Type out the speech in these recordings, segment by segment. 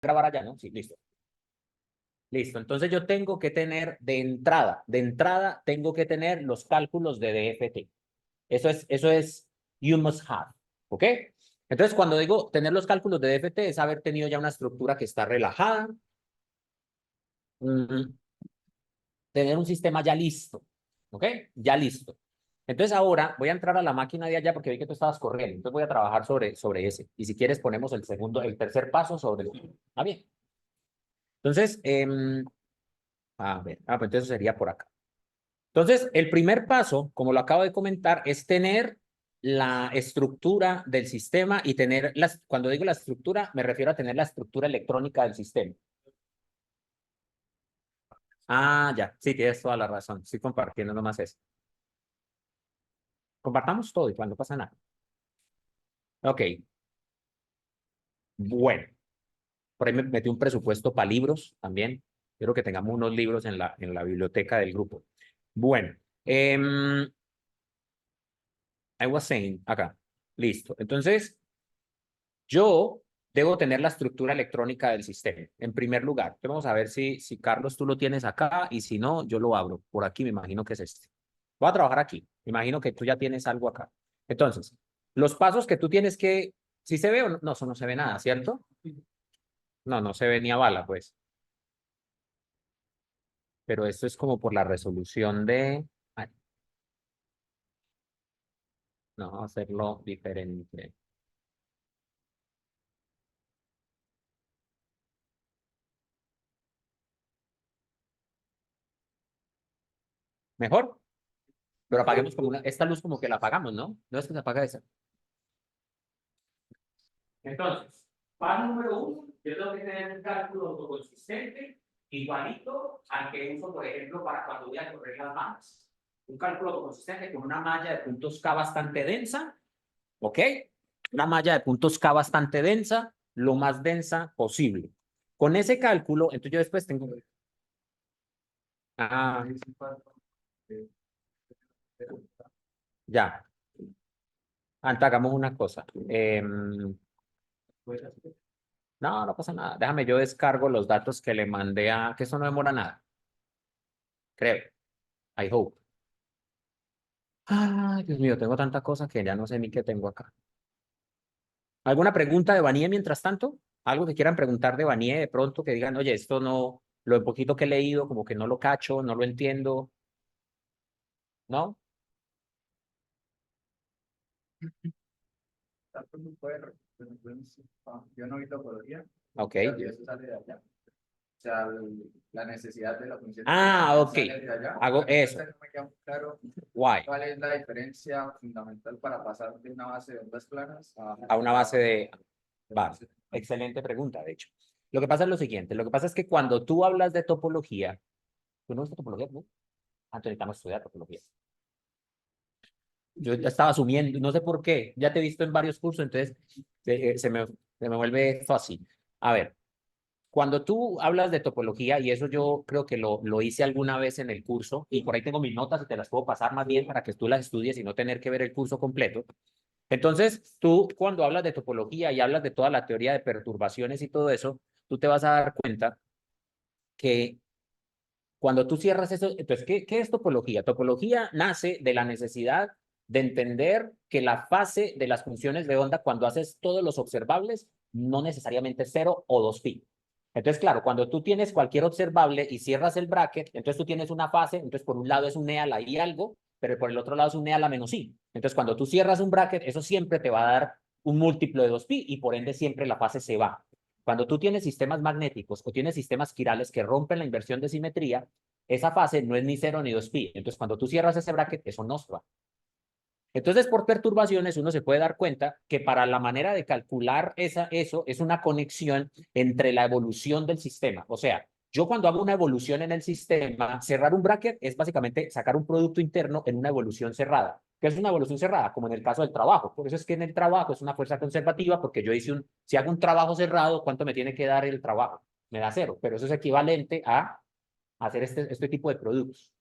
grabar allá, ¿no? Sí, listo. Listo, entonces yo tengo que tener de entrada tengo que tener los cálculos de DFT. Eso es you must have, ¿ok? Entonces cuando digo tener los cálculos de DFT es haber tenido ya una estructura que está relajada, tener un sistema ya listo, ¿ok? Ya listo. Entonces ahora voy a entrar a la máquina de allá porque vi que tú estabas corriendo, entonces voy a trabajar sobre ese. Y si quieres ponemos el tercer paso sobre el... Ah, bien. Entonces, a ver, pues entonces sería por acá. Entonces, el primer paso, como lo acabo de comentar, es tener la estructura del sistema y tener las, cuando digo la estructura, me refiero a tener la estructura electrónica del sistema. Ah, ya, sí, tienes toda la razón. Estoy compartiendo nomás eso. Compartamos todo y no pasa nada. Ok, bueno, por ahí me metí un presupuesto para libros también. Quiero que tengamos unos libros en la biblioteca del grupo. Bueno, I was saying, acá, listo. Entonces, yo debo tener la estructura electrónica del sistema, en primer lugar. Entonces, vamos a ver si Carlos tú lo tienes acá y si no, yo lo abro. Por aquí me imagino que es este. Voy a trabajar aquí. Me imagino que tú ya tienes algo acá. Entonces, los pasos que tú tienes que, si se ve o no, no, eso no se ve nada, ¿cierto? No, no se ve ni a bala, pues. Pero esto es como por la resolución de... Ay, no, hacerlo diferente. ¿Mejor? Pero apaguemos como una... Esta luz como que la apagamos, ¿no? No es que se apaga esa. Entonces, paso número uno, yo tengo que tener un cálculo autoconsistente igualito al que uso, por ejemplo, para cuando voy a correr las bandas. Un cálculo autoconsistente con una malla de puntos K bastante densa, ¿ok? Una malla de puntos K bastante densa, lo más densa posible. Con ese cálculo, entonces yo después tengo... Ah, ya. Antes hagamos una cosa. No, no pasa nada. Déjame, yo descargo los datos que le mandé a... Que eso no demora nada, creo. I hope. Ay, Dios mío, tengo tanta cosa que ya no sé ni qué tengo acá. ¿Alguna pregunta de Vanie mientras tanto? ¿Algo que quieran preguntar de Vanie de pronto que digan, oye, esto no, lo poquito que he leído, como que no lo cacho, no lo entiendo? ¿No? Yo no vi topología, Ok. pero eso sale de allá. O sea, la necesidad de la función Ah, ok. sale de allá. Hago eso. Entonces no me queda muy claro Why? cuál es la diferencia fundamental para pasar de una base de ondas planas A una base de... Vale. base. Excelente pregunta, de hecho. Lo que pasa es lo siguiente. Lo que pasa es que cuando tú hablas de topología, ¿tú no ves topología, no? Antes necesitamos estudiar topología. Yo ya estaba asumiendo, no sé por qué, ya te he visto en varios cursos, entonces se me vuelve fácil. A ver, cuando tú hablas de topología, y eso yo creo que lo hice alguna vez en el curso, y por ahí tengo mis notas y te las puedo pasar más bien para que tú las estudies y no tener que ver el curso completo. Entonces, tú cuando hablas de topología y hablas de toda la teoría de perturbaciones y todo eso, tú te vas a dar cuenta que cuando tú cierras eso, entonces, ¿qué es topología? Topología nace de la necesidad de entender que la fase de las funciones de onda, cuando haces todos los observables, no necesariamente es 0 o 2π. Entonces, claro, cuando tú tienes cualquier observable y cierras el bracket, entonces tú tienes una fase, entonces por un lado es un eal y algo, pero por el otro lado es un eal a menos i. Entonces, cuando tú cierras un bracket, eso siempre te va a dar un múltiplo de 2π y por ende siempre la fase se va. Cuando tú tienes sistemas magnéticos o tienes sistemas quirales que rompen la inversión de simetría, esa fase no es ni 0 ni 2π. Entonces, cuando tú cierras ese bracket, eso no se va. Entonces, por perturbaciones, uno se puede dar cuenta que para la manera de calcular eso es una conexión entre la evolución del sistema. O sea, yo cuando hago una evolución en el sistema, cerrar un bracket es básicamente sacar un producto interno en una evolución cerrada. ¿Qué es una evolución cerrada? Como en el caso del trabajo. Por eso es que en el trabajo es una fuerza conservativa, porque yo hice si hago un trabajo cerrado, ¿cuánto me tiene que dar el trabajo? Me da 0, pero eso es equivalente a hacer este tipo de productos.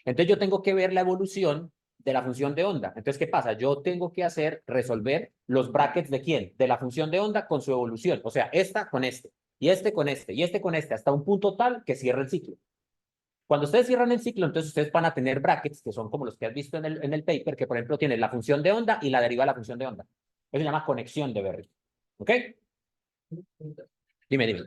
Entonces yo tengo que ver la evolución de la función de onda. Entonces, ¿qué pasa? Yo tengo que resolver los brackets ¿de quién? De la función de onda con su evolución. O sea, esta con este, y este con este, y este con este, hasta un punto tal que cierre el ciclo. Cuando ustedes cierran el ciclo, entonces ustedes van a tener brackets que son como los que has visto en el paper, que por ejemplo tienen la función de onda y la derivada de la función de onda. Eso se llama conexión de Berry. ¿Ok? Dime, dime.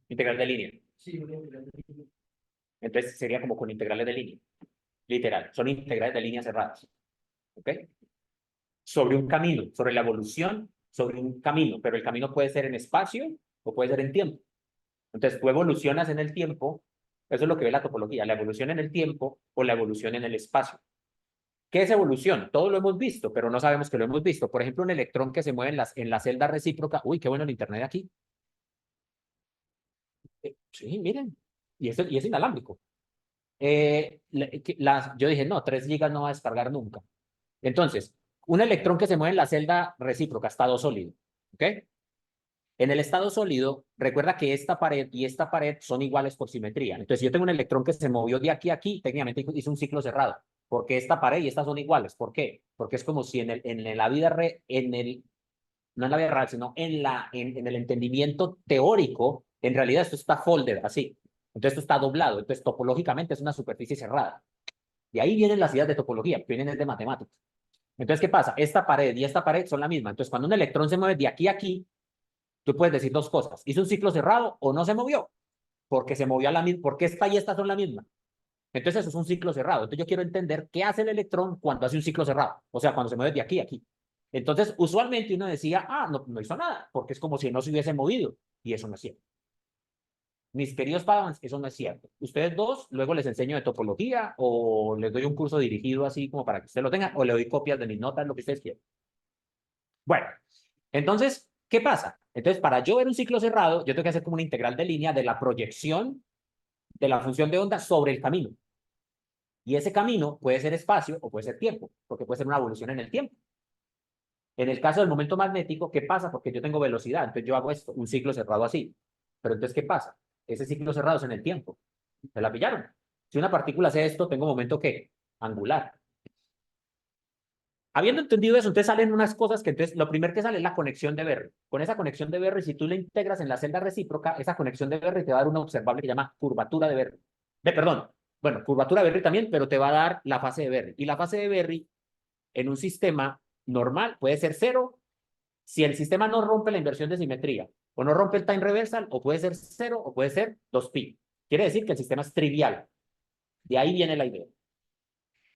Integral de línea. Entonces sería como con integrales de línea. Literal, son integrales de líneas cerradas. ¿Ok? Sobre un camino, sobre la evolución, sobre un camino, pero el camino puede ser en espacio o puede ser en tiempo. Entonces tú evolucionas en el tiempo, eso es lo que ve la topología, la evolución en el tiempo o la evolución en el espacio. ¿Qué es evolución? Todo lo hemos visto, pero no sabemos que lo hemos visto. Por ejemplo, un electrón que se mueve en la celda recíproca. Uy, qué bueno el internet aquí. Sí, miren. Y es inalámbrico. Yo dije, no, 3 gigas no va a descargar nunca. Entonces, un electrón que se mueve en la celda recíproca, estado sólido. ¿Ok? En el estado sólido, recuerda que esta pared y esta pared son iguales por simetría. Entonces, si yo tengo un electrón que se movió de aquí a aquí, técnicamente hizo un ciclo cerrado, porque esta pared y estas son iguales. ¿Por qué? Porque es como si en la vida, no en la vida real, sino en el entendimiento teórico, en realidad esto está folded así. Entonces, esto está doblado. Entonces, topológicamente es una superficie cerrada. De ahí vienen las ideas de topología, vienen de matemáticas. Entonces, ¿qué pasa? Esta pared y esta pared son la misma. Entonces, cuando un electrón se mueve de aquí a aquí, tú puedes decir dos cosas. ¿Hizo un ciclo cerrado o no se movió? Porque se movió a la misma, porque esta y esta son la misma. Entonces eso es un ciclo cerrado. Entonces yo quiero entender qué hace el electrón cuando hace un ciclo cerrado. O sea, cuando se mueve de aquí a aquí. Entonces, usualmente uno decía, no, no hizo nada, porque es como si no se hubiese movido. Y eso no es cierto. Mis queridos padawans, eso no es cierto. Ustedes dos, luego les enseño de topología o les doy un curso dirigido así como para que ustedes lo tengan o le doy copias de mis notas, lo que ustedes quieran. Bueno, entonces, ¿qué pasa? Entonces, para yo ver un ciclo cerrado, yo tengo que hacer como una integral de línea de la proyección de la función de onda sobre el camino. Y ese camino puede ser espacio o puede ser tiempo, porque puede ser una evolución en el tiempo. En el caso del momento magnético, ¿qué pasa? Porque yo tengo velocidad, entonces yo hago esto, un ciclo cerrado así. Pero entonces, ¿qué pasa? Ese ciclo cerrado es en el tiempo. ¿Se la pillaron? Si una partícula hace esto, tengo momento ¿qué? Angular. Habiendo entendido eso, entonces salen unas cosas que entonces lo primero que sale es la conexión de Berry. Con esa conexión de Berry, si tú la integras en la celda recíproca, esa conexión de Berry te va a dar una observable que se llama curvatura de Berry. Perdón, bueno, curvatura de Berry también, pero te va a dar la fase de Berry. Y la fase de Berry en un sistema normal puede ser cero si el sistema no rompe la inversión de simetría o no rompe el time reversal, o puede ser cero o puede ser 2pi. Quiere decir que el sistema es trivial. De ahí viene la idea.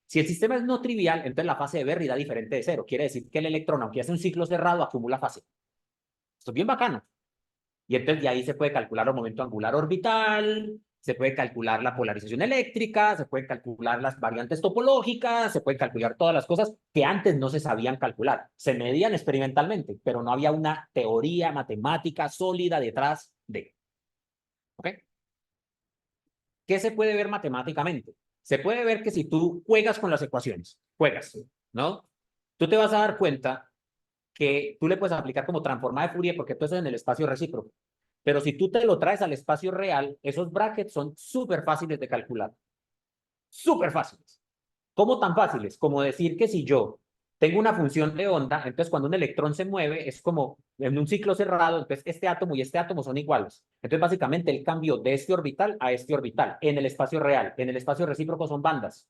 Si el sistema es no trivial, entonces la fase de Berry da diferente de cero. Quiere decir que el electrón, aunque hace un ciclo cerrado, acumula fase. Esto es bien bacano. Y entonces de ahí se puede calcular el momento angular orbital, se puede calcular la polarización eléctrica, se pueden calcular las variantes topológicas, se pueden calcular todas las cosas que antes no se sabían calcular. Se medían experimentalmente, pero no había una teoría matemática sólida detrás de. ¿Ok? ¿Qué se puede ver matemáticamente? Se puede ver que si tú juegas con las ecuaciones, ¿no? Tú te vas a dar cuenta que tú le puedes aplicar como transformada de Fourier, porque todo eso es en el espacio recíproco. Pero si tú te lo traes al espacio real, esos brackets son súper fáciles de calcular. Súper fáciles. ¿Cómo tan fáciles? Como decir que si yo tengo una función de onda, entonces cuando un electrón se mueve es como en un ciclo cerrado, entonces este átomo y este átomo son iguales. Entonces básicamente el cambio de este orbital a este orbital en el espacio real. En el espacio recíproco son bandas.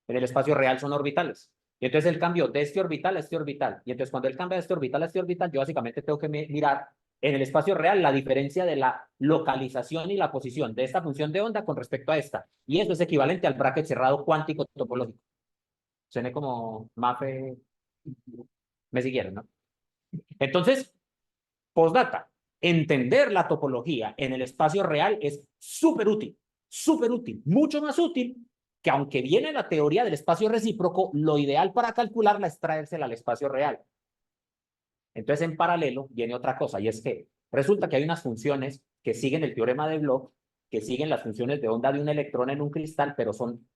En el espacio real son orbitales. Y entonces el cambio de este orbital a este orbital. Y entonces cuando él cambia de este orbital a este orbital, yo básicamente tengo que mirar en el espacio real la diferencia de la localización y la posición de esta función de onda con respecto a esta. Y eso es equivalente al bracket cerrado cuántico topológico. Suene como Mafe. Me siguieron, ¿no? Entonces, postdata. Entender la topología en el espacio real es súper útil, mucho más útil que aunque viene la teoría del espacio recíproco, lo ideal para calcularla es traérsela al espacio real. Entonces, en paralelo, viene otra cosa, y es que resulta que hay unas funciones que siguen el teorema de Bloch que siguen las funciones de onda de un electrón en un cristal, pero son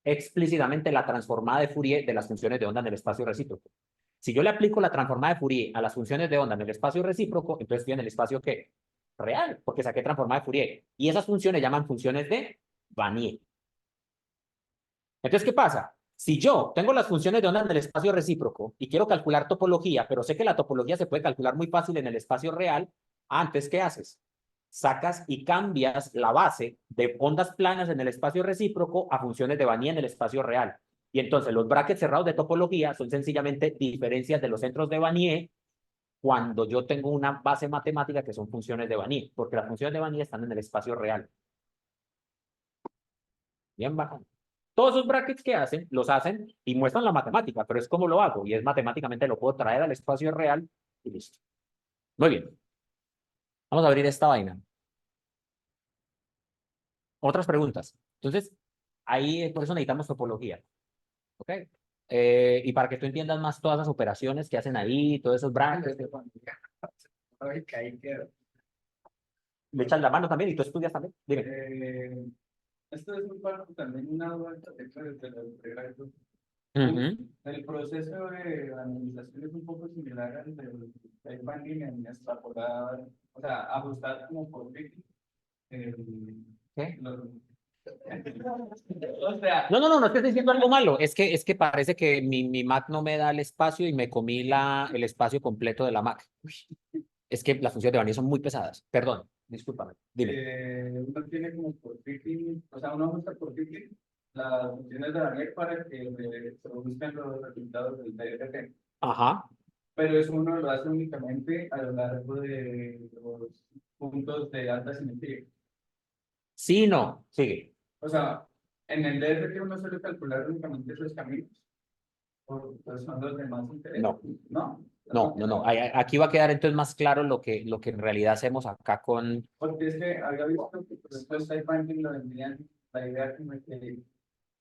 explícitamente la transformada de Fourier de las funciones de onda en el espacio recíproco. Si yo le aplico la transformada de Fourier a las funciones de onda en el espacio recíproco, entonces estoy en el espacio ¿qué? Real, porque saqué transformada de Fourier. Y esas funciones llaman funciones de Wannier. Entonces, ¿qué pasa? Si yo tengo las funciones de onda en el espacio recíproco y quiero calcular topología, pero sé que la topología se puede calcular muy fácil en el espacio real, antes, ¿qué haces? Sacas y cambias la base de ondas planas en el espacio recíproco a funciones de Wannier en el espacio real. Y entonces los brackets cerrados de topología son sencillamente diferencias de los centros de Wannier cuando yo tengo una base matemática que son funciones de Wannier, porque las funciones de Wannier están en el espacio real. Bien bacán. Todos esos brackets que hacen, los hacen y muestran la matemática, pero es como lo hago, y es matemáticamente lo puedo traer al espacio real y listo. Muy bien. Vamos a abrir esta vaina. Otras preguntas. Entonces, ahí por eso necesitamos topología. ¿Ok? Y para que tú entiendas más todas las operaciones que hacen ahí, todos esos brackets, Ay, que ahí quedó. le echas la mano también y tú estudias también. Dime. Esto es un parte también una vuelta desde los pregrados. Ujú. El proceso de analización es un poco similar al del banding en extrapolar, o sea, ajustar como por Vicky. ¿Qué? O sea, No estoy diciendo algo malo. Es que parece que mi Mac no me da el espacio y me comí el espacio completo de la Mac. Es que las funciones de Wannier son muy pesadas. Perdón, discúlpame. Dime. uno tiene como por Vicky, o sea, uno ajusta por Vicky las funciones de Daniel para que se busquen los resultados del DFT. Ajá. Pero eso uno lo hace únicamente a lo largo de los puntos de alta simetría. Sí, no. Sigue. O sea, en el DFT uno suele calcular únicamente esos caminos, pues son los de más interés. No. ¿No? No. Aquí va a quedar entonces más claro lo que en realidad hacemos acá con... Porque es que había visto que por ejemplo Sci-Fi lo vendían la idea que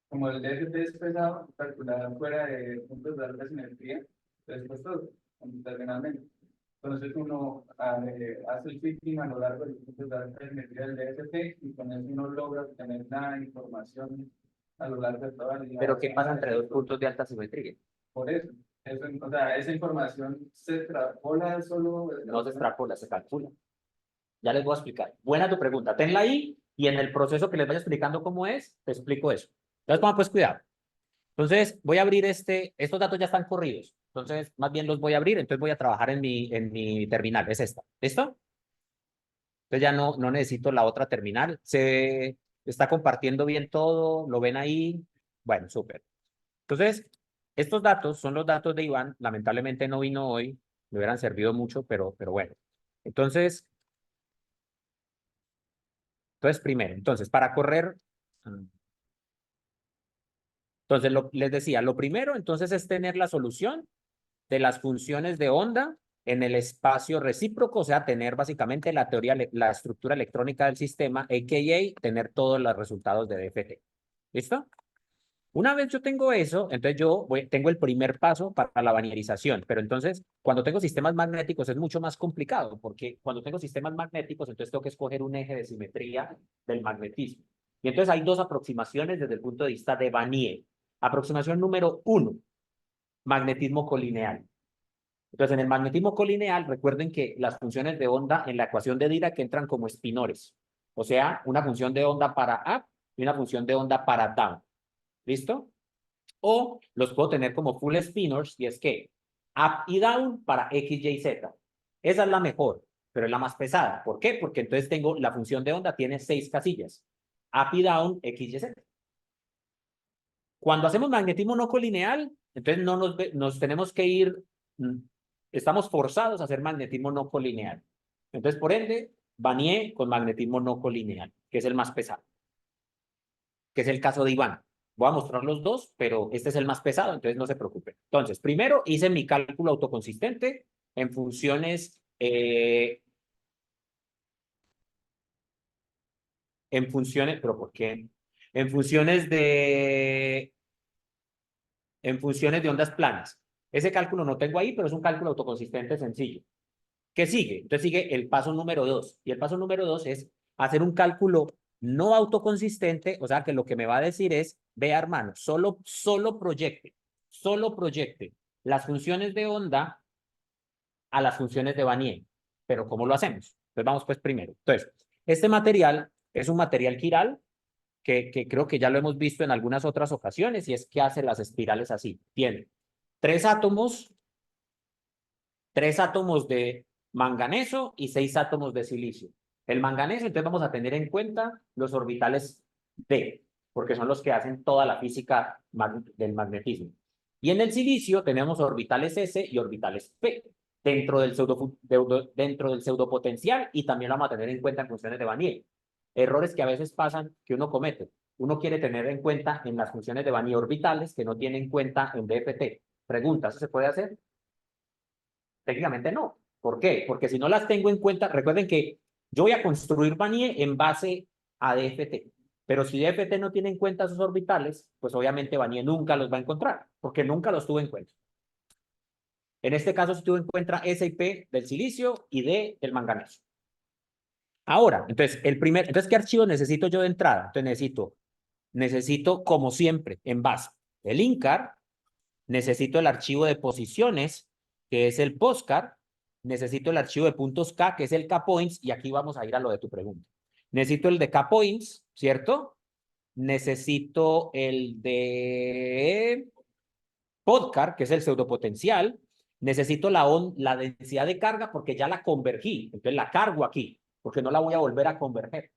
como el DFT es pesado, calcular fuera de puntos de alta simetría, es costoso, computacionalmente. Entonces uno hace el fitting a lo largo de los puntos de alta simetría del DFT y con eso uno logra obtener la información a lo largo de toda la Pero ¿qué pasa entre dos puntos de alta simetría? Por eso, o sea, esa información se extrapola solo. No se extrapola, se calcula. Ya les voy a explicar. Buena tu pregunta. Tenla ahí y en el proceso que les vaya explicando cómo es, te explico eso. Entonces, pongan pues cuidado. Entonces, voy a abrir estos datos ya están corridos. Entonces, más bien los voy a abrir. Entonces, voy a trabajar en mi terminal. Es esta. ¿Listo? Entonces, ya no necesito la otra terminal. Se está compartiendo bien todo. ¿Lo ven ahí? Bueno, súper. Entonces, estos datos son los datos de Iván. Lamentablemente no vino hoy. Me hubieran servido mucho, pero bueno. Entonces, primero, para correr, entonces les decía, lo primero entonces es tener la solución de las funciones de onda en el espacio recíproco, o sea, tener básicamente la teoría, la estructura electrónica del sistema, a.k.a. tener todos los resultados de DFT. ¿Listo? Una vez yo tengo eso, entonces tengo el primer paso para la banerización, pero entonces cuando tengo sistemas magnéticos es mucho más complicado, porque cuando tengo sistemas magnéticos, entonces tengo que escoger un eje de simetría del magnetismo. Y entonces hay dos aproximaciones desde el punto de vista de Wannier. Aproximación número 1, magnetismo colineal. Entonces en el magnetismo colineal, recuerden que las funciones de onda en la ecuación de Dirac entran como espinores, o sea, una función de onda para up y una función de onda para down. ¿Listo? O los puedo tener como full spinors, y es que up y down para X, Y, Z. Esa es la mejor, pero es la más pesada. ¿Por qué? Porque entonces tengo la función de onda, tiene 6 casillas. Up y down, X, Y, Z. Cuando hacemos magnetismo no colineal, entonces no nos tenemos que ir, estamos forzados a hacer magnetismo no colineal. Entonces, por ende, Wannier con magnetismo no colineal, que es el más pesado, que es el caso de Iván. Voy a mostrar los dos, pero este es el más pesado, entonces no se preocupen. Entonces, primero hice mi cálculo autoconsistente en funciones, ¿pero por qué? En funciones de ondas planas. Ese cálculo no tengo ahí, pero es un cálculo autoconsistente sencillo. ¿Qué sigue? Entonces sigue el paso número 2. Y el paso número 2 es hacer un cálculo no autoconsistente, o sea que lo que me va a decir es, vea hermano, solo proyecte las funciones de onda a las funciones de Vanier. Pero ¿cómo lo hacemos? Entonces vamos pues primero. Entonces, este material es un material quiral que creo que ya lo hemos visto en algunas otras ocasiones y es que hace las espirales así. Tiene tres átomos de manganeso y 6 átomos de silicio. El manganeso, entonces vamos a tener en cuenta los orbitales D, porque son los que hacen toda la física del magnetismo. Y en el silicio tenemos orbitales S y orbitales P dentro del, dentro del pseudopotencial y también lo vamos a tener en cuenta en funciones de Vanier. Errores que a veces pasan que uno comete. Uno quiere tener en cuenta en las funciones de Vanier orbitales que no tiene en cuenta en DFT. Pregunta, ¿eso se puede hacer? Técnicamente no. ¿Por qué? Porque si no las tengo en cuenta, recuerden que yo voy a construir Vanier en base a DFT. Pero si DFT no tiene en cuenta sus orbitales, pues obviamente Vanier nunca los va a encontrar, porque nunca los tuvo en cuenta. En este caso, se tuvo en cuenta S y P del silicio y D del manganeso. Ahora, entonces, entonces, ¿qué archivo necesito yo de entrada? Entonces, necesito como siempre, en base, el INCAR, necesito el archivo de posiciones, que es el POSCAR, necesito el archivo de puntos K, que es el K-Points, y aquí vamos a ir a lo de tu pregunta. Necesito el de K-Points, ¿cierto? Necesito el de PODCAR, que es el pseudopotencial. Necesito la densidad de carga porque ya la convergí, entonces la cargo aquí, porque no la voy a volver a converger.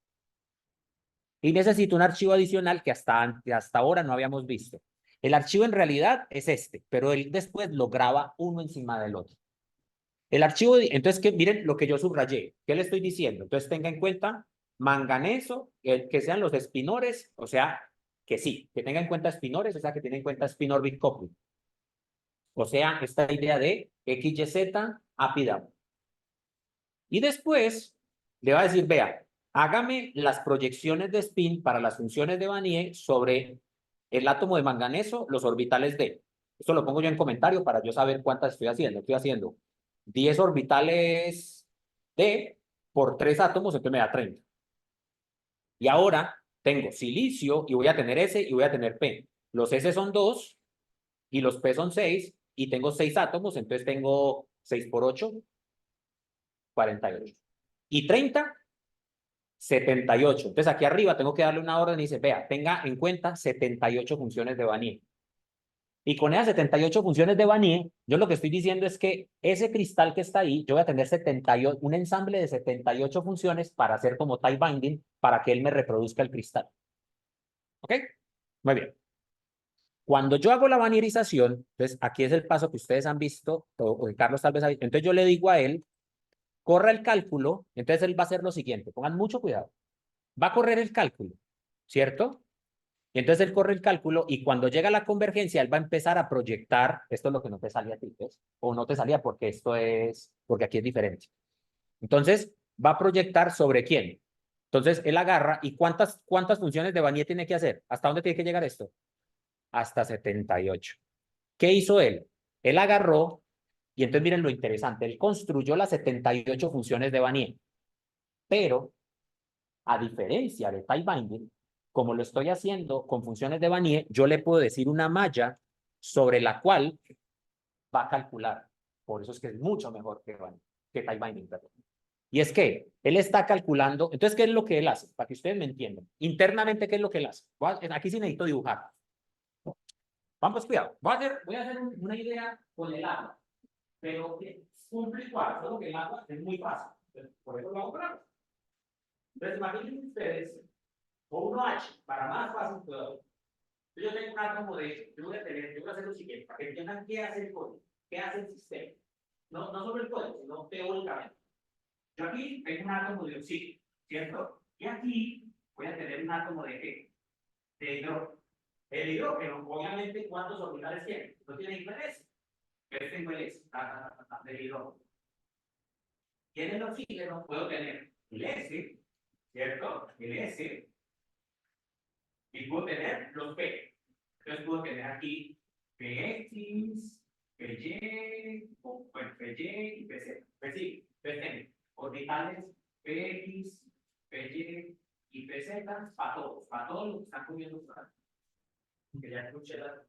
Y necesito un archivo adicional que hasta ahora no habíamos visto. El archivo en realidad es este, pero él después lo graba uno encima del otro. El archivo, entonces, miren lo que yo subrayé. ¿Qué le estoy diciendo? Entonces, tenga en cuenta manganeso, que sean los espinores, o sea, que sí, que tenga en cuenta espinores, o sea, que tenga en cuenta spin orbit coupling. O sea, esta idea de XYZ, API-DAO. Y después le va a decir, vea, hágame las proyecciones de spin para las funciones de Vanier sobre el átomo de manganeso, los orbitales D. Esto lo pongo yo en comentario para yo saber cuántas estoy haciendo. Estoy haciendo 10 orbitales D por 3 átomos, entonces me da 30. Y ahora tengo silicio y voy a tener S y voy a tener P. Los S son 2 y los P son 6 y tengo 6 átomos, entonces tengo 6 por 8, 48. Y 30, 78. Entonces aquí arriba tengo que darle una orden y dice, vea, tenga en cuenta 78 funciones de Vanier. Y con esas 78 funciones de Vanier, yo lo que estoy diciendo es que ese cristal que está ahí, yo voy a tener 78, un ensamble de 78 funciones para hacer como tie binding para que él me reproduzca el cristal. ¿Ok? Muy bien. Cuando yo hago la vanierización, entonces aquí es el paso que ustedes han visto, o que Carlos tal vez ha visto. Entonces yo le digo a él, corra el cálculo, entonces él va a hacer lo siguiente, pongan mucho cuidado. Va a correr el cálculo, ¿cierto? Y entonces él corre el cálculo y cuando llega a la convergencia, él va a empezar a proyectar, esto es lo que no te salía a ti, ¿ves? O no te salía porque porque aquí es diferente. Entonces, va a proyectar sobre quién. Entonces, él agarra y ¿cuántas funciones de Vanier tiene que hacer? ¿Hasta dónde tiene que llegar esto? Hasta 78. ¿Qué hizo él? Él agarró y entonces miren lo interesante, él construyó las 78 funciones de Vanier, pero a diferencia de tie binding, como lo estoy haciendo con funciones de Vanier, yo le puedo decir una malla sobre la cual va a calcular. Por eso es que es mucho mejor que tie binding, perdón. Y es que él está calculando, entonces, ¿qué es lo que él hace? Para que ustedes me entiendan. Internamente, ¿qué es lo que él hace? Aquí sí necesito dibujar. Vamos, cuidado. Voy a hacer una idea con el agua, pero que cumple igual, solo que el agua es muy fácil. Por eso lo hago con agua. Entonces, imaginen ustedes, o uno H, para más fácil todavía. Yo tengo un átomo de, yo voy a hacer lo siguiente, para que entiendan qué hace el código, qué hace el sistema. No solo el código, sino teóricamente. Yo aquí tengo un átomo de oxígeno, ¿cierto? Y aquí voy a tener un átomo de ¿qué? De hidrógeno. El hidrógeno, obviamente, ¿cuántos orbitales tiene? No tiene interés. Pero tengo el S, del hidrógeno. Y en el oxígeno puedo tener el S, ¿cierto? El S, y puedo tener los P. Entonces puedo tener aquí PX, PY, bueno, PY y PC. Pues sí, entonces tengo orbitales PX, PY y pesetas para todos los que están comiendo ustedes. Que ya escuché la...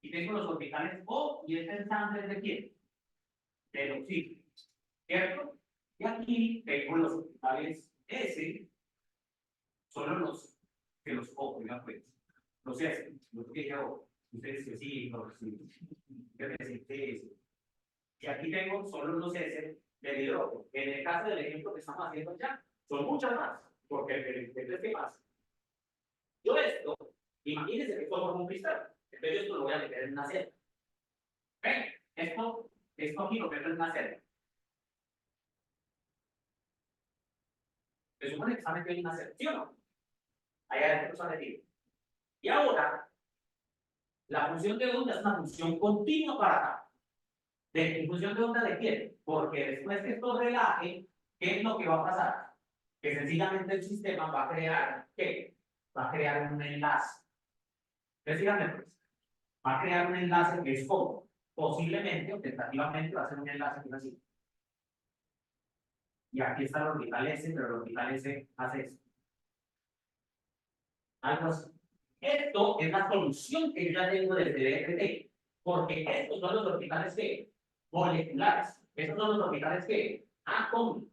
Y tengo los orbitales O y este ensamble de quién? Del oxígeno, ¿cierto? Y aquí tengo los orbitales S, solo los que los O, pues, los S, los que yo, ustedes que sí, los que y aquí tengo solo los S del hidrógeno. En el caso del ejemplo que estamos haciendo ya, son muchas más, porque el ¿qué pasa? Yo esto, imagínense que esto forma un cristal, entonces yo esto lo voy a meter en una celda. ¿Ven? Esto aquí lo meto en una celda. Se supone que está metido en una celda, ¿sí o no? Ahí adentro está metido. Y ahora, la función de onda es una función continua para acá. ¿En función de onda de quién? Porque después que esto relaje, ¿qué es lo que va a pasar? Que sencillamente el sistema va a crear, ¿qué? Va a crear un enlace. Fíjate, pues, va a crear un enlace que es como, posiblemente o tentativamente va a ser un enlace que es así. Y aquí está el orbital S, pero el orbital S hace esto. Algo así. Esto es la solución que yo ya tengo del DFT, porque estos son los orbitales que moleculares. Estos son los orbitales que atómicos.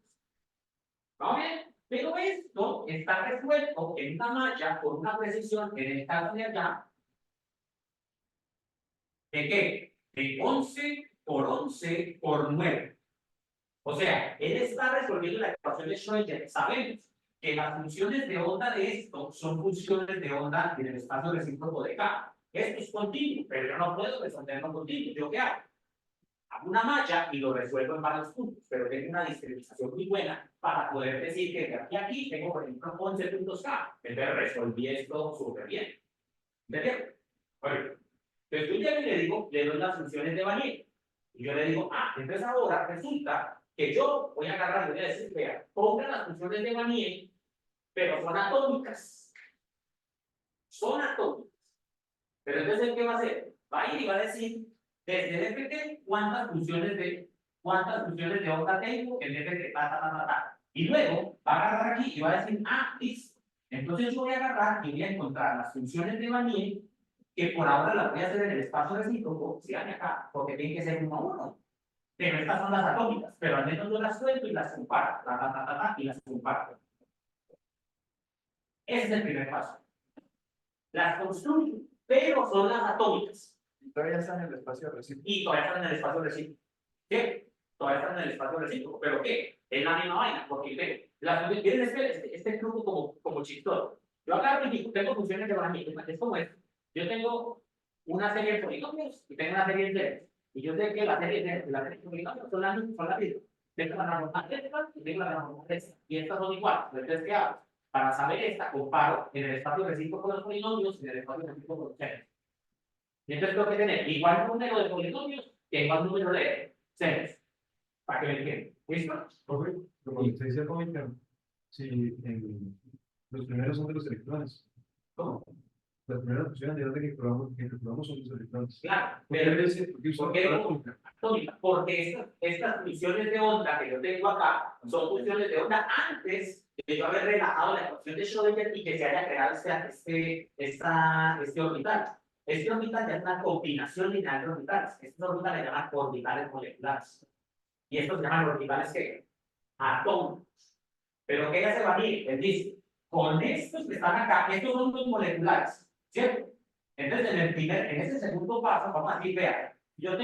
¿Va bien? Pero esto está resuelto en una malla con una precisión, en el caso de allá, ¿de qué? De 11 por 11 por 9. O sea, él está resolviendo la ecuación de Schrödinger. Sabemos que las funciones de onda de esto son funciones de onda en el espacio recíproco de K. Esto es continuo, pero yo no puedo resolverlo continuo. ¿Yo qué hago? Hago una malla y lo resuelvo en varios puntos, pero tengo una discriminación muy buena para poder decir que de aquí a aquí tengo, por ejemplo, 11 puntos K. Entonces resolví esto súper bien. ¿Entendieron? Bueno, entonces yo ya le digo, le doy las funciones de Vanier. Y yo le digo, entonces ahora resulta que yo voy a agarrar y voy a decir, vea, pongan las funciones de Vanier, pero son atómicas. Son atómicas. Pero entonces, ¿qué va a hacer? Va a ir y va a decir, desde el FT, cuántas funciones de onda tengo en FT, Y luego va a agarrar aquí y va a decir, listo. Entonces yo voy a agarrar y voy a encontrar las funciones de Vanier, que por ahora las voy a hacer en el espacio recíproco, síganme acá, porque tienen que ser 1 a 1. Pero estas son las atómicas, pero al menos yo las suelto y las comparo, y las comparo. Ese es el primer paso. Las construyo, pero son las atómicas. Y todavía están en el espacio recíproco. Y todavía están en el espacio recíproco. ¿Qué? Todavía están en el espacio recíproco. ¿Pero qué? Es la misma vaina, porque miren este truco como chistoso. Yo agarro y tengo funciones de Banach, es como esto. Yo tengo una serie de polinomios y tengo una serie de series. Y yo sé que la serie de polinomios son las mismas. Tengo la normal esta y tengo la normal esta. Y estas son iguales. Entonces, ¿qué hago? Para saber esta, comparo en el espacio recíproco de los polinomios y en el espacio recíproco de los seres. Y entonces tengo que tener igual número de polinomios que igual número de seres. Para que me entiendan. ¿Listo? Profe, pero cuando usted dice atómica, si los primeros son de los electrones, ¿Cómo? las primeras funciones de orden que probamos son los electrones. Claro, ¿Por qué pero dice? Porque usted ¿por qué para digo atómica. atómica? Porque estas funciones de onda que yo tengo acá son funciones de onda antes de yo haber relajado la ecuación de Schrödinger y que se haya creado este orbital. Este orbital ya es una combinación lineal de orbitales. Estos orbitales se llaman orbitales moleculares. Y estos se llaman orbitales ¿qué? Atómicos. Pero ¿qué hace Vanille? Él dice, con estos que están acá, estos son los moleculares, ¿cierto? Entonces, en ese segundo paso, vamos a decir, vean, yo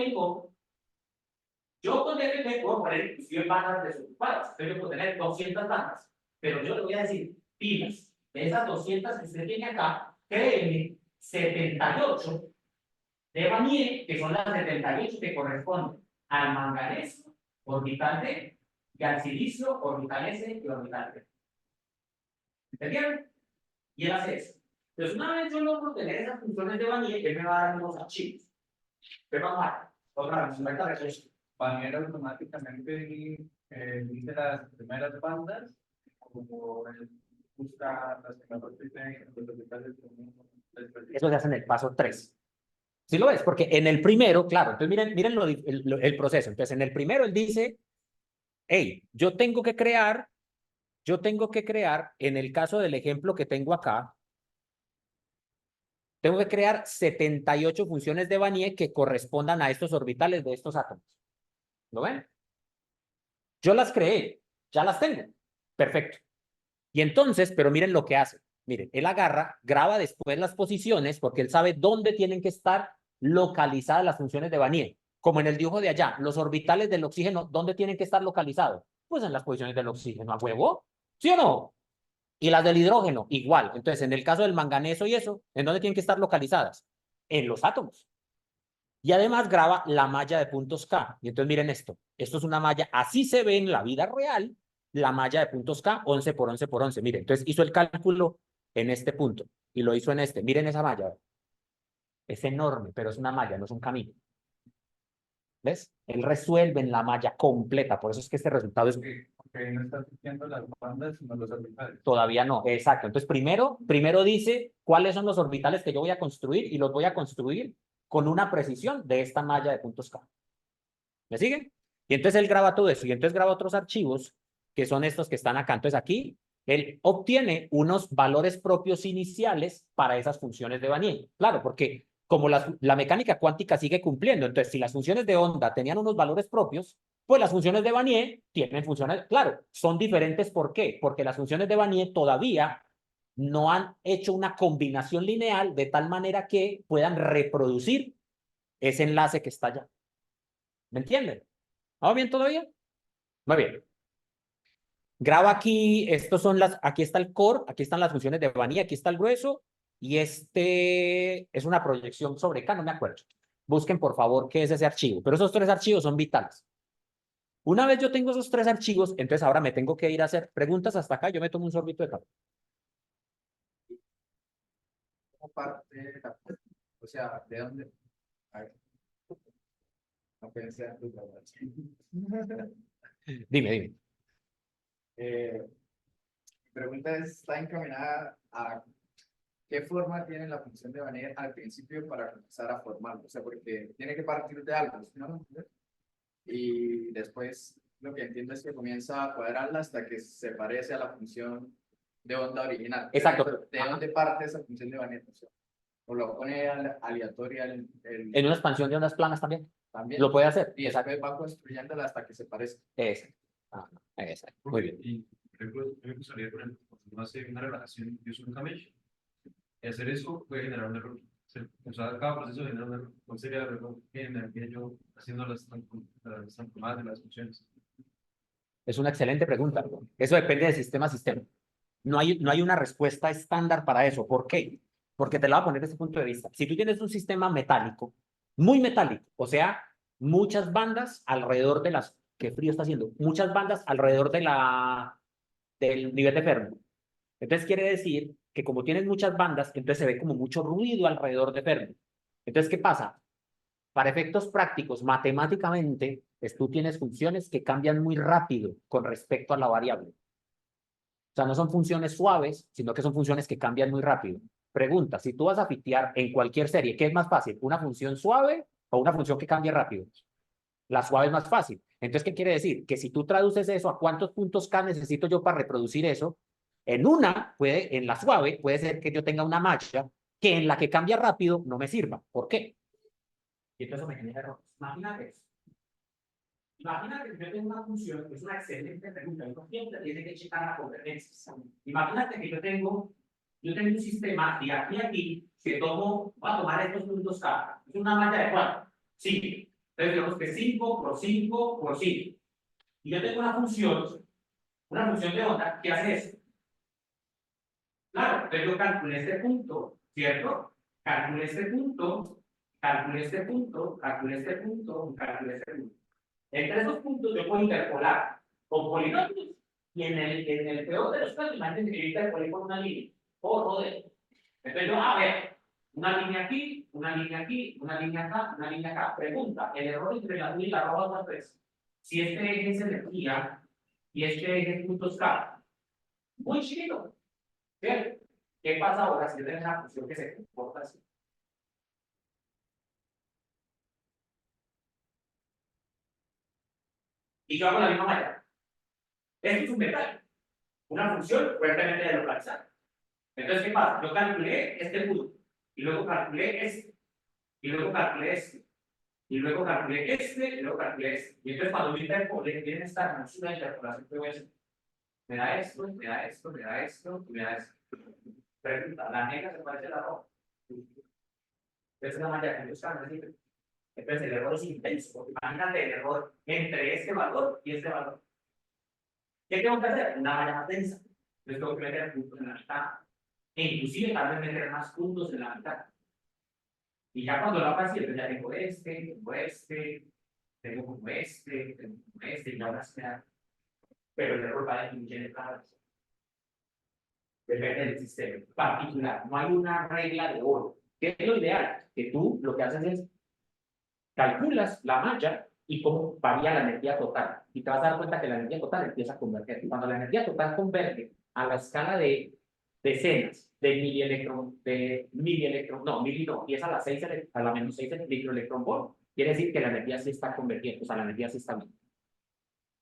con FT puedo poner inclusive bandas desocupadas, entonces yo puedo tener 200 bandas, pero yo le voy a decir, pilas, de esas 200 que usted tiene acá, créeme, 78 de Vanier, que son las 78 que corresponden al manganeso, orbital D, y al silicio, orbital S y orbital D. ¿Entendieron? Y él hace eso. Entonces, una vez yo logro tener esas funciones de Vanier, él me va a dar unos archivos. Pero vamos a ver, otra vez, ahorita regreso. Vanier automáticamente dice las primeras bandas, como él busca las que mejor tienen los orbitales. Eso se hace en el paso 3. ¿Sí lo ves? Porque en el primero, claro, entonces miren el proceso. Entonces, en el primero él dice, hey, yo tengo que crear yo tengo que crear, en el caso del ejemplo que tengo acá, tengo que crear 78 funciones de Wannier que correspondan a estos orbitales de estos átomos. ¿Lo ven? Yo las creé, ya las tengo. Perfecto. Y entonces, pero miren lo que hace. Miren, él agarra, graba después las posiciones porque él sabe dónde tienen que estar localizadas las funciones de Wannier. Como en el dibujo de allá, los orbitales del oxígeno, ¿dónde tienen que estar localizados? Pues en las posiciones del oxígeno, a huevo. ¿Sí o no? Y las del hidrógeno, igual. Entonces, en el caso del manganeso y eso, ¿en dónde tienen que estar localizadas? En los átomos. Y además graba la malla de puntos K. Y entonces miren esto. Esto es una malla, así se ve en la vida real, la malla de puntos K, 11 por 11 por 11. Miren, entonces hizo el cálculo en este punto y lo hizo en este. Miren esa malla. Es enorme, pero es una malla, no es un camino. ¿Ves? Él resuelve en la malla completa. Por eso es que este resultado es... Porque no está viendo las bandas, sino los orbitales. Todavía no, exacto. Entonces, primero dice cuáles son los orbitales que yo voy a construir y los voy a construir con una precisión de esta malla de puntos K. ¿Me siguen? Y entonces él graba todo eso y entonces graba otros archivos que son estos que están acá. Entonces aquí él obtiene unos valores propios iniciales para esas funciones de Wannier. Claro, porque como la mecánica cuántica sigue cumpliendo, entonces si las funciones de onda tenían unos valores propios, pues las funciones de Wannier tienen funciones, claro, son diferentes. ¿Por qué? Porque las funciones de Wannier todavía no han hecho una combinación lineal de tal manera que puedan reproducir ese enlace que está allá. ¿Me entienden? ¿Vamos bien todavía? Muy bien. Graba aquí, aquí está el core, aquí están las funciones de Wannier, aquí está el grueso, y este es una proyección sobre K, no me acuerdo. Busquen, por favor, qué es ese archivo, pero esos tres archivos son vitales. Una vez yo tengo esos tres archivos, entonces ahora me tengo que ir a hacer preguntas hasta acá, yo me tomo un sorbito de café. Como parte de la, o sea, ¿de dónde? A ver, no pensé en tu pregunta. Dime. Mi pregunta está encaminada a qué forma tiene la función de Wannier al principio para comenzar a formarlo. O sea, porque tiene que partir de algo, ¿sí, no? Y después lo que entiendo es que comienza a cuadrarla hasta que se parece a la función de onda original. Exacto. ¿De dónde parte esa función de Wannier? O lo pone aleatoria En una expansión de ondas planas también. también. Lo puede hacer. Y después va construyéndola hasta que se parezca. Exacto. Exacto. Muy bien. Y, por ejemplo, me gustaría, por ejemplo, cuando uno hace una relajación de un mesh, y hacer eso puede generar un error. O sea, cada proceso genera un error. ¿Cuál sería el error que generaría yo haciendo las transformadas de las funciones? Es una excelente pregunta. Eso depende de sistema a sistema. No hay una respuesta estándar para eso. ¿Por qué? Porque te la voy a poner desde ese punto de vista. Si tú tienes un sistema metálico, muy metálico, o sea, muchas bandas alrededor de las... ¿Qué frío está haciendo? Muchas bandas alrededor del nivel de Fermi. Entonces quiere decir que como tienes muchas bandas, entonces se ve como mucho ruido alrededor de Fermi. Entonces, ¿qué pasa? Para efectos prácticos, matemáticamente, tú tienes funciones que cambian muy rápido con respecto a la variable. O sea, no son funciones suaves, sino que son funciones que cambian muy rápido. Pregunta, si tú vas a fitear en cualquier serie, ¿qué es más fácil? ¿Una función suave o una función que cambie rápido? La suave es más fácil. Entonces, ¿qué quiere decir? Que si tú traduces eso a cuántos puntos K necesito yo para reproducir eso, en la suave, puede ser que yo tenga una malla que en la que cambia rápido no me sirva. ¿Por qué? Y entonces eso me genera errores. Imagínate eso. Imagínate que yo tengo una función, que es una excelente pregunta, uno siempre tiene que checar la convergencia. Imagínate que yo tengo un sistema de aquí a aquí, que voy a tomar estos puntos K, es una malla de 4, 5. Entonces digamos que 5 por 5 por 5. Y yo tengo una función de onda que hace eso. Claro, entonces yo calculé este punto, ¿cierto? Calculé este punto, calculé este punto, calculé este punto, calculé este punto. Entre esos puntos yo puedo interpolar con polinomios y en el peor de los casos, imagínense que yo interpolé con una línea. Oh, joder. Entonces yo, a ver, una línea aquí, una línea aquí, una línea acá, una línea acá. Pregunta, el error entre la 1 y la arroba es 3. Si este eje es energía y este eje es puntos K, muy chiquito, ¿cierto? ¿Qué pasa ahora si yo tengo una función que se comporta así? Y yo hago la misma manera. Esto es un metal. una función fuertemente delocalizada. Entonces, ¿qué pasa? Yo calculé este punto, y luego calculé este, y luego calculé este, y luego calculé este, y luego calculé este. Y entonces cuando yo interpolé, tiene esta hermosura de interpolación que voy a hacer. Me da esto, me da esto, me da esto, y me da esto. Pregunta, ¿la negra se parece a la roja? Esa es la manera que buscan, entonces el error es intenso, porque imagínate el error entre este valor y este valor. ¿Qué tengo que hacer? Una malla más densa. Entonces tengo que meter puntos en la mitad. E inclusive tal vez meter más puntos en la mitad. Y ya cuando lo haga así, entonces ya tengo tengo como este, y ahora se me da. Pero el error va a definir en cada vez. Depende del sistema particular. No hay una regla de oro. ¿Qué es lo ideal? Que tú lo que haces es calculas la malla y cómo varía la energía total. Y te vas a dar cuenta que la energía total empieza a converger. Y cuando la energía total converge a la escala de decenas de y es a la 6 a la menos 6 microelectronvolt, quiere decir que la energía sí está convergiendo, o sea, la energía sí está bien.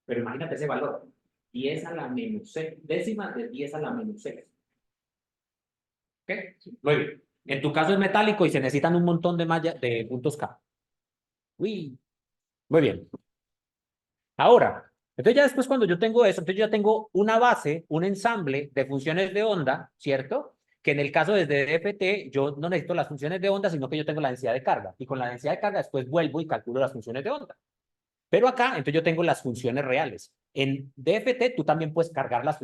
Pero imagínate ese valor, 10 a la menos 6, décimas de 10 a la menos 6. ¿Ok? Muy bien. En tu caso es metálico y se necesitan un montón de mallas de puntos K. Uy, muy bien. Ahora, entonces ya después cuando yo tengo eso, entonces yo ya tengo una base, un ensamble de funciones de onda, ¿cierto? Que en el caso desde DFT yo no necesito las funciones de onda, sino que yo tengo la densidad de carga. Y con la densidad de carga después vuelvo y calculo las funciones de onda. Pero acá, entonces yo tengo las funciones reales. En DFT tú también puedes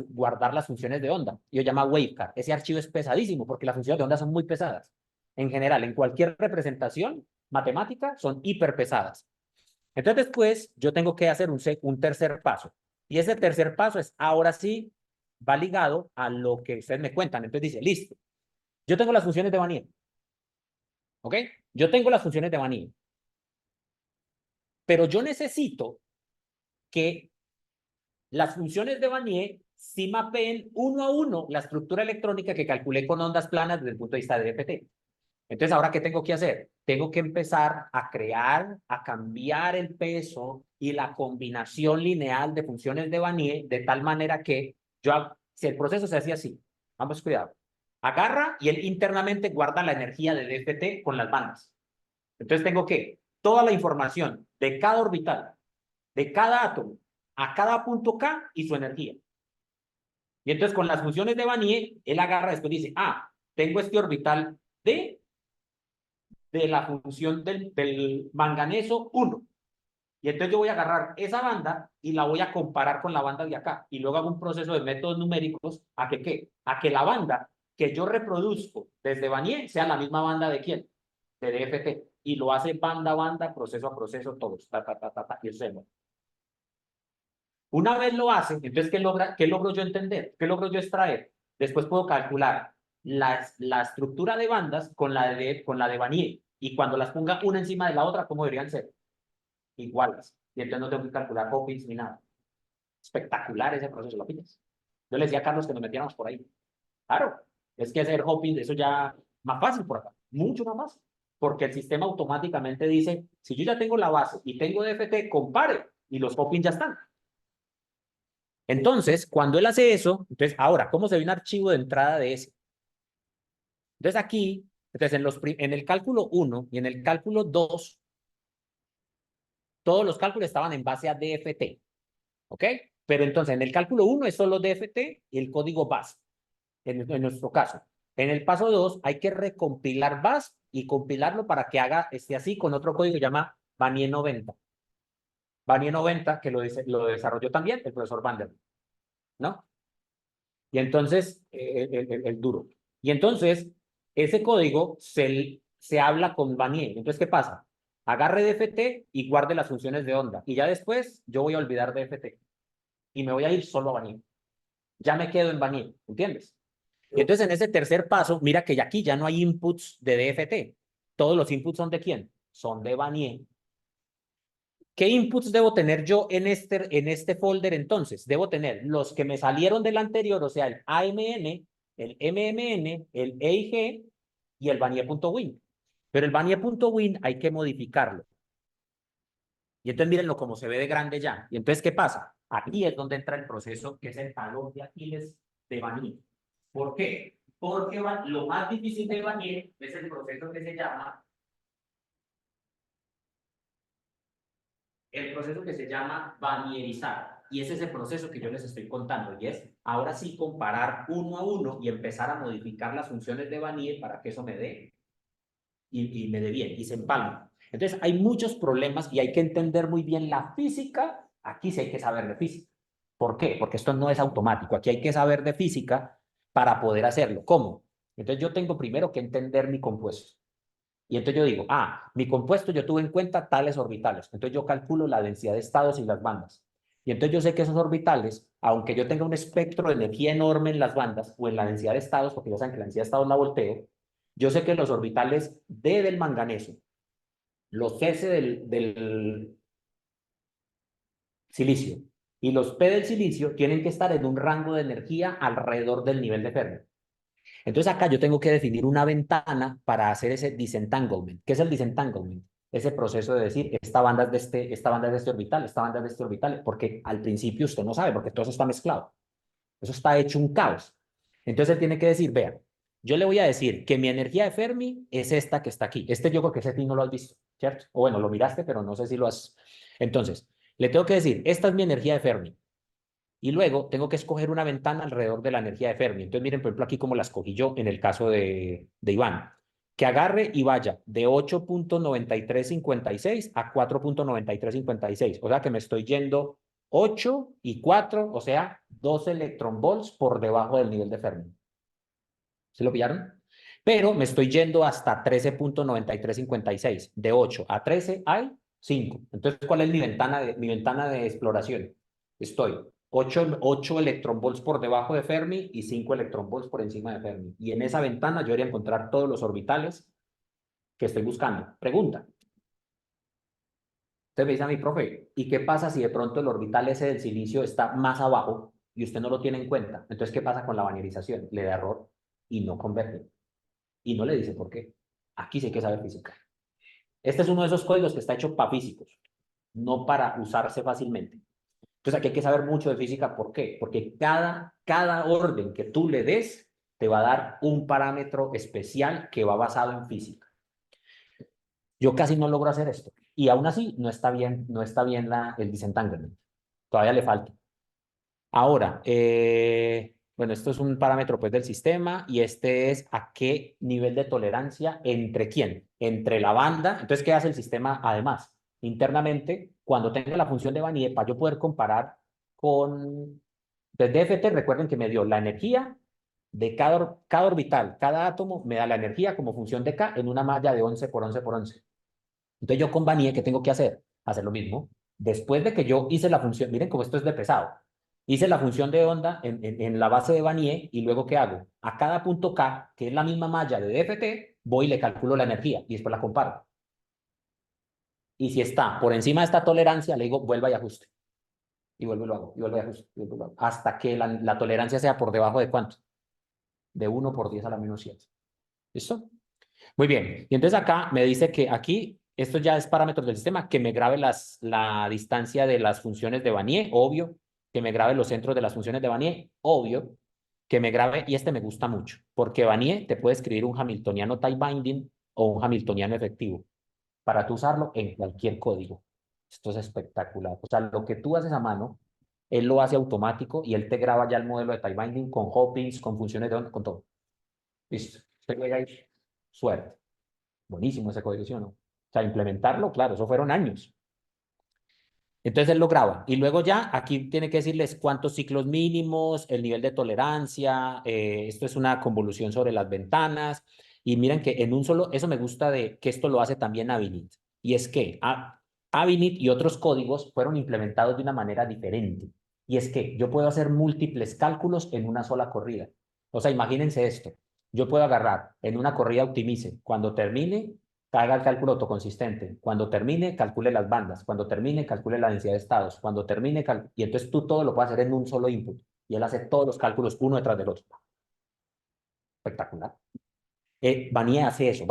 guardar las funciones de onda. Yo llamo wavecard. Ese archivo es pesadísimo porque las funciones de onda son muy pesadas. En general, en cualquier representación matemática son hiper pesadas. Entonces después yo tengo que hacer un tercer paso. Y ese tercer paso es, ahora sí, va ligado a lo que ustedes me cuentan. Entonces dice, listo, yo tengo las funciones de Wannier. ¿Ok? Yo tengo las funciones de Wannier. Pero yo necesito que las funciones de Wannier sí mapeen uno a uno la estructura electrónica que calculé con ondas planas desde el punto de vista de DFT. Entonces, ¿ahora qué tengo que hacer? Tengo que empezar a crear, a cambiar el peso y la combinación lineal de funciones de Wannier de tal manera que si el proceso se hacía así, vamos, cuidado, agarra y él internamente guarda la energía de DFT con las bandas. Entonces tengo que toda la información de cada orbital, de cada átomo, a cada punto K y su energía. Y entonces con las funciones de Wannier, él agarra después y dice, tengo este orbital de la función del manganeso 1. Y entonces yo voy a agarrar esa banda y la voy a comparar con la banda de acá. Y luego hago un proceso de métodos numéricos a que ¿qué? A que la banda que yo reproduzco desde Wannier sea la misma banda de ¿quién? De DFT. Y lo hace banda a banda, proceso a proceso, todos. Y eso se mueve. Una vez lo hace, entonces, ¿qué logro yo entender? ¿Qué logro yo extraer? Después puedo calcular la estructura de bandas con la de Wannier. Y cuando las ponga una encima de la otra, ¿cómo deberían ser? Iguales. Y entonces no tengo que calcular Hopkins ni nada. Espectacular ese proceso, ¿lo pillas? Yo le decía a Carlos que nos metiéramos por ahí. Claro, es que hacer Hopkins, eso ya más fácil por acá. Mucho más fácil. Porque el sistema automáticamente dice, si yo ya tengo la base y tengo DFT, compare. Y los Hopkins ya están. Entonces, cuando él hace eso, entonces, ahora, ¿cómo se ve un archivo de entrada de ese? Entonces aquí, entonces en el cálculo 1 y en el cálculo 2, todos los cálculos estaban en base a DFT, ¿ok? Pero entonces en el cálculo 1 es solo DFT y el código base, en nuestro caso. En el paso 2 hay que recompilar base y compilarlo para que esté así con otro código que se llama Wannier 90. Wannier 90, que lo desarrolló también el profesor Vanderbilt, ¿no? Y entonces, el duro. Y entonces, ese código se habla con Wannier. Entonces, ¿qué pasa? Agarre DFT y guarde las funciones de onda. Y ya después, yo voy a olvidar DFT. Y me voy a ir solo a Wannier. Ya me quedo en Wannier, ¿entiendes? Y entonces, en ese tercer paso, mira que aquí ya no hay inputs de DFT. Todos los inputs son de ¿quién? Son de Wannier. ¿Qué inputs debo tener yo en este folder entonces? Debo tener los que me salieron del anterior, o sea, el AMN, el MMN, el EIG y el Wannier.win. Pero el Wannier.win hay que modificarlo. Y entonces mírenlo como se ve de grande ya. Y entonces, ¿qué pasa? Aquí es donde entra el proceso que es el talón de Aquiles de Vanier. ¿Por qué? Porque lo más difícil de Vanier es el proceso que se llama vanierizar. Y ese es el proceso que yo les estoy contando. Y es, ahora sí, comparar uno a uno y empezar a modificar las funciones de Vanier para que eso me dé y me dé bien y se empalme. Entonces, hay muchos problemas y hay que entender muy bien la física. Aquí sí hay que saber de física. ¿Por qué? Porque esto no es automático. Aquí hay que saber de física para poder hacerlo. ¿Cómo? Entonces, yo tengo primero que entender mi compuesto. Y entonces yo digo, mi compuesto yo tuve en cuenta tales orbitales. Entonces yo calculo la densidad de estados y las bandas. Y entonces yo sé que esos orbitales, aunque yo tenga un espectro de energía enorme en las bandas o en la densidad de estados, porque ya saben que la densidad de estados la volteo, yo sé que los orbitales D del manganeso, los S del silicio y los P del silicio tienen que estar en un rango de energía alrededor del nivel de Fermi. Entonces acá yo tengo que definir una ventana para hacer ese disentanglement. ¿Qué es el disentanglement? Ese proceso de decir, esta banda es de este orbital, esta banda es de este orbital, porque al principio usted no sabe, porque todo eso está mezclado. Eso está hecho un caos. Entonces él tiene que decir, vean, yo le voy a decir que mi energía de Fermi es esta que está aquí. Yo creo que ese no lo has visto, ¿cierto? O bueno, lo miraste, pero no sé si lo has... Entonces, le tengo que decir, esta es mi energía de Fermi. Y luego tengo que escoger una ventana alrededor de la energía de Fermi. Entonces, miren, por ejemplo, aquí como la escogí yo en el caso de Iván. Que agarre y vaya de 8.9356 a 4.9356. O sea que me estoy yendo 8 y 4, o sea, 12 electronvolts por debajo del nivel de Fermi. ¿Se lo pillaron? Pero me estoy yendo hasta 13.9356. De 8 a 13 hay 5. Entonces, ¿cuál es mi ventana de exploración? Estoy 8 electronvolts por debajo de Fermi y 5 electronvolts por encima de Fermi. Y en esa ventana yo debería encontrar todos los orbitales que estoy buscando. Pregunta. Usted me dice a mi profe, ¿y qué pasa si de pronto el orbital ese del silicio está más abajo y usted no lo tiene en cuenta? Entonces, ¿qué pasa con la vanierización? Le da error y no converge. Y no le dice por qué. Aquí sí hay que saber física. Este es uno de esos códigos que está hecho para físicos, no para usarse fácilmente. Entonces aquí hay que saber mucho de física. ¿Por qué? Porque cada orden que tú le des te va a dar un parámetro especial que va basado en física. Yo casi no logro hacer esto. Y aún así no está bien el disentanglement. Todavía le falta. Ahora, bueno, esto es un parámetro pues del sistema y este es a qué nivel de tolerancia entre quién, entre la banda. Entonces, ¿qué hace el sistema además? Internamente, cuando tenga la función de Vanier, para yo poder comparar con, desde FT, recuerden que me dio la energía de cada orbital, cada átomo me da la energía como función de K en una malla de 11 por 11 por 11. Entonces yo con Vanier, ¿qué tengo que hacer? Hacer lo mismo. Después de que yo hice la función, miren cómo esto es de pesado. Hice la función de onda en la base de Vanier y luego ¿qué hago? A cada punto K, que es la misma malla de DFT, voy y le calculo la energía y después la comparo. Y si está por encima de esta tolerancia, le digo vuelva y ajuste. Y vuelvo y lo hago, y vuelvo y ajuste, y vuelvo y lo hago. Hasta que la tolerancia sea por debajo de ¿cuánto? De 1 por 10 a la menos 7. ¿Listo? Muy bien. Y entonces acá me dice que aquí, esto ya es parámetros del sistema, que me grabe la distancia de las funciones de Vanier, obvio. Que me grabe los centros de las funciones de Vanier, obvio. Que me grabe, y este me gusta mucho, porque Vanier te puede escribir un hamiltoniano type binding o un hamiltoniano efectivo para tú usarlo en cualquier código. Esto es espectacular. O sea, lo que tú haces a mano, él lo hace automático y él te graba ya el modelo de type binding con hoppings, con funciones de onda, con todo. Listo. Usted llega ahí, suerte. Buenísimo ese código, ¿sí o no? O sea, implementarlo, claro, eso fueron años. Entonces él lo graba y luego ya aquí tiene que decirles cuántos ciclos mínimos, el nivel de tolerancia, esto es una convolución sobre las ventanas y miren que en un solo, eso me gusta de que esto lo hace también Avinit y es que Avinit y otros códigos fueron implementados de una manera diferente y es que yo puedo hacer múltiples cálculos en una sola corrida. O sea, imagínense esto, yo puedo agarrar en una corrida optimice, cuando termine haga el cálculo autoconsistente. Cuando termine, calcule las bandas. Cuando termine, calcule la densidad de estados. Cuando termine, y entonces tú todo lo puedes hacer en un solo input. Y él hace todos los cálculos uno detrás del otro. Espectacular. Vanier hace eso.